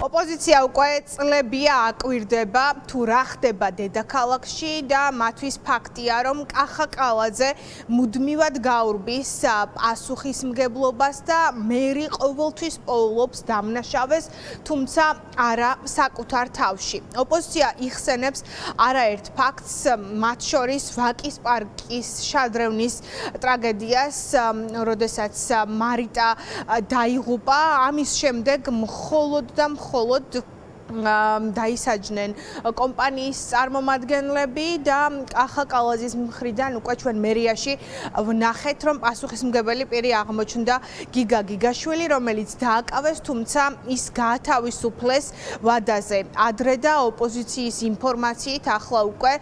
ოპოზიცია უკვე წლებია აკვირდება თუ რა ხდება დედაქალაქში და მათთვის ფაქტია რომ კახა კალაძე მუდმივად გაურბის პასუხისმგებლობას და მერი ყოველთვის პოულობს დამნაშავეს, თუმცა არა საკუთარ თავში. ოპოზიცია იხსენებს არაერთ ფაქტს, მათ შორის ვაკის პარკის შადრევნის ტრაგედიას, როდესაც მარიტა დაიღუპა, ამის შემდეგ მხოლოდ და მხოლოდ დაისაჯნენ კომპანიის წარმომადგენლები და კახა კალაძის მხრიდან უკვე ჩვენ მერიაში ვნახეთ, რომ პასუხისმგებელი პირი აღმოჩნდა გიგა გიგაშვილი, რომელიც დააკავეს, თუმცა ის გაათავისუფლეს ვადაზე. ადრე და ოპოზიციის ინფორმაციით ახლა უკვე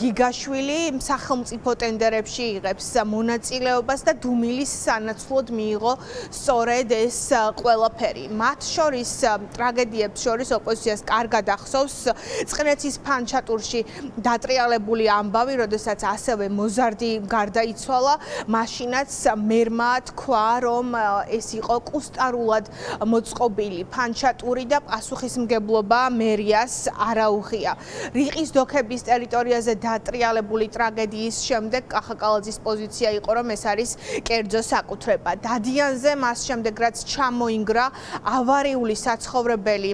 გიგაშვილი სახელმწიფო ტენდერებში იღებს მონაწილეობას და დუმილის სანაცვლოდ მიიღო სწორედ ეს ყველაფერი. მათ შორის ტრაგედიებს შორის ოპოზიციას კარგად ახსოვს წყნეთის ფანჩატურში დატრიალებული ამბავი, როდესაც ასევე მოზარდი გარდაიცვალა, მაშინაც მერმა თქვა, რომ ეს იყო კუსტარულად მოწყობილი ფანჩატური და პასუხისმგებლობა მერიას არ აუღია. რიყის დოქების ტერიტორიაზე დატრიალებული ტრაგედიის შემდეგ კახა კალაძის პოზიცია იყო, რომ ეს არის კერძო საკუთრება. დადიანზე მას შემდეგ რაც ჩამოინგრა ავარიული საცხოვრებელი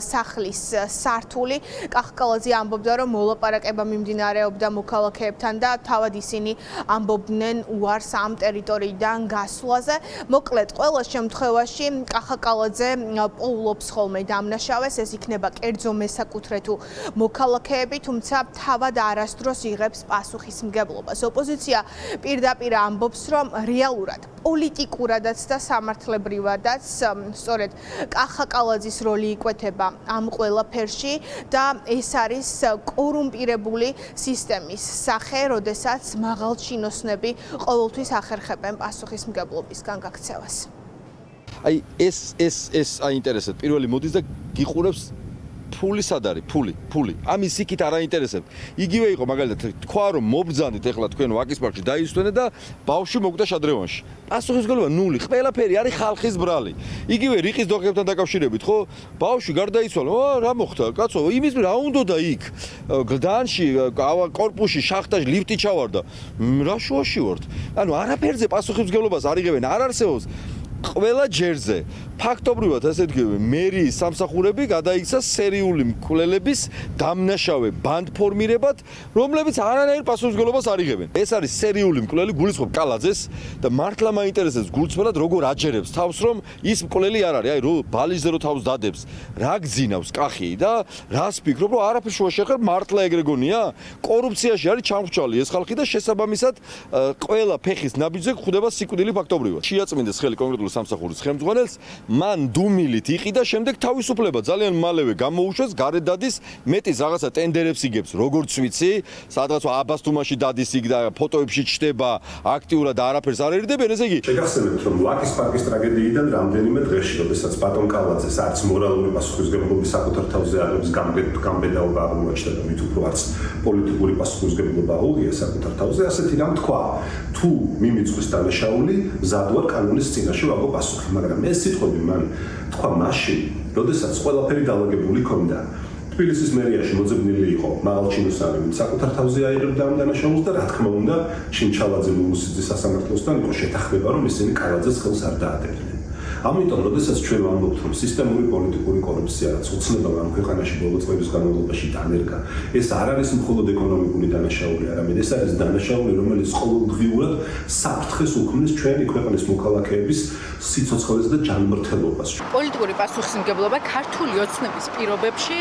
სახლის სართული, კახა კალაძე ამბობდა, რომ მოლაპარაკება მიმდინარეობდა მოქალაქეებთან და თავად ისინი ამბობდნენ უარს ამ ტერიტორიიდან გასვლაზე. მოკლედ, ყველა შემთხვევაში კახა კალაძე პოულობს ხოლმე დამნაშავეს, ეს იქნება კერძო მესაკუთრე თუ მოქალაქეები, თუმცა თავად არასდროს იღებს პასუხისმგებლობას. ოპოზიცია პირდაპირ ამბობს, რომ რეალურად, პოლიტიკურადაც და სამართლებრივადაც სწორედ კახა კალაძის როლი იკვეთება ამ ყველაფერში და ეს არის კორუმპირებული სისტემის სახე, როდესაც მაღალჩინოსნები ყოველთვის ახერხებენ პასუხისმგებლობისგან გაქცევას. აი ეს აინტერესებს. პირველი მოდის და გიყურებს ფული სად არის? ფული. ამის იქით არ აინტერესებს. იგივე იყო მაგალითად თქვა რომ მობრძანით ეხლა თქვენ ვაკის პარკში დაისვენეთ და ბავშვი მოკვდა შადრევანში. პასუხისმგებლობა ნული. ყველაფერი არის ხალხის ბრალი. იგივე რიყის დოქებთან დაკავშირებით, ხო? ბავშვი გარდაიცვალა. რა მოხდა? კაცო, იმის რა უნდოდა იქ? გლდანში, კორპუსში, შახტაში ლიფტი ჩავარდა. რა შუაში ვართ? ანუ არაფერზე პასუხისმგებლობას არ იღებენ, არ არსებობს. ყველა ჯერზე ფაქტობრივად ასე ვთქვი, მერიის სამსახურები გადაიქცა სერიული მკვლელების დამნაშავე ბანდფორმირებად, რომლებიც არანაირ პასუხისმგებლობას არ იღებენ. ეს არის სერიული მკვლელი, გულისხმობ კალაძეს და მართლა მაინტერესებს გულწრფელად როგორ აჯერებს თავს, რომ ის მკვლელი არ არის, აი რო ბალიზე რო თავს დადებს, რა გძინავს კახი და რას ფიქრობ, რომ არაფერ შუაში ახერ მართლა ეგრე გონია? კორუფციაში არის ჩამხჭვალი ეს ხალხი და შესაბამისად ყველა ფეხის ნაბიჯზე გვხვდება სიკვდილი ფაქტობრივად. შეაწმინდეს ხელი კონკრეტული სამსახურის ხელმძღვანელს, მან დუმილით იყიდა, შემდეგ თავისუფლება ძალიან მალევე გამოუშვეს, გარეთ დადის, მეტის რაღაცა ტენდერებს იგებს, როგორც ვიცი, სადღაც აბასთუმაში დადის იქ და ფოტოებში ჩდება, აქტიურად არაფერს არ ერიდებენ, ესე იგი. შეგახსენებთ, რომ ვაკის პარკის ტრაგედიიდან რამდენიმე დღეში, როდესაც ბატონ კალაძეს არც მორალური პასუხისმგებლობის საკუთარ თავზე აღების გამბედაობა აღმოაჩნდა და მით უფრო არც პოლიტიკური პასუხისმგებლობა აუღია საკუთარ თავზე, ასეთი რამ თქვა, თუ მიმიწვის დანაშაული, მზად ვარ კანონის წინაშე ვაგო პასუხი, მაგრამ ეს სიტყვები მან თქვა მაშინ, როდესაც ყველაფერი დალაგებული ჰქონდა. თბილისის მერიაში მოძებნილი იყო მაღალჩინოსანი, საკუთარ თავზე აიღებდა ამ დანაშაულს და რა თქმა უნდა, შიმჩალაძე მუსიძის სასამართლოსთან იყო შეთანხმება, რომ ისინი კალაძეს ხელს არ დაადებდნენ. ამიტომ, როდესაც ჩვენ ვამბობთ, რომ სისტემური პოლიტიკური კორუფცია, რაც უცნაურად ამ ქვეყანაში ბოლო წლების განმავლობაში დანერგა, ეს არ არის მხოლოდ ეკონომიკური დანაშაული, არამედ ეს არის დანაშაული, რომელიც ყოველდღიურად საფრთხეს უქმნის ჩვენი ქვეყნის მოქალაქეების სიცოცხლეს და ჯანმრთელობას. პოლიტიკური პასუხისმგებლობა ქართული ოცნების პირობებში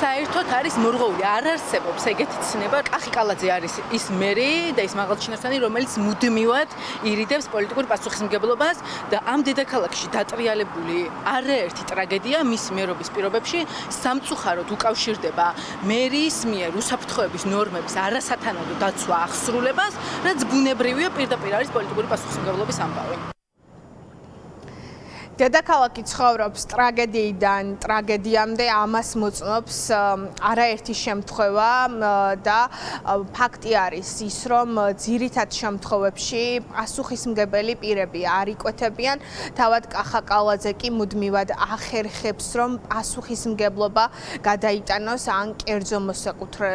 საერთოდ არის მორღვეული. არ არსებობს ეგეთი ცნება. კახი კალაძე არის ის მერი და ის მაღალჩინოსანი, რომელიც მუდმივად ირიდებს პოლიტიკურ პასუხისმგებლობას და ამ დედაქალაქში დატრიალებული არაერთი ტრაგედია მის მერობის პირობებში სამწუხაროდ უკავშირდება მერის მიერ უსაფრთხოების ნორმების არასათანადო დაცვა აღსრულებას, რაც ბუნებრივია, პირდაპირ არის პოლიტიკური პასუხისმგებლობის ამბავი. დედაქალაქი ცხოვრობს ტრაგედიიდან ტრაგედიამდე, ამას მოწმობს არაერთი შემთხვევა და ფაქტი არის ის, რომ ძირითად შემთხვევებში პასუხისმგებელი პირები არ იკვეთებიან, თავად კახა კალაძე კი მუდმივად ახერხებს, რომ პასუხისმგებლობა გადაიტანოს ან კერძო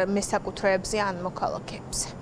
მესაკუთრეებზე ან მოქალაქეებზე.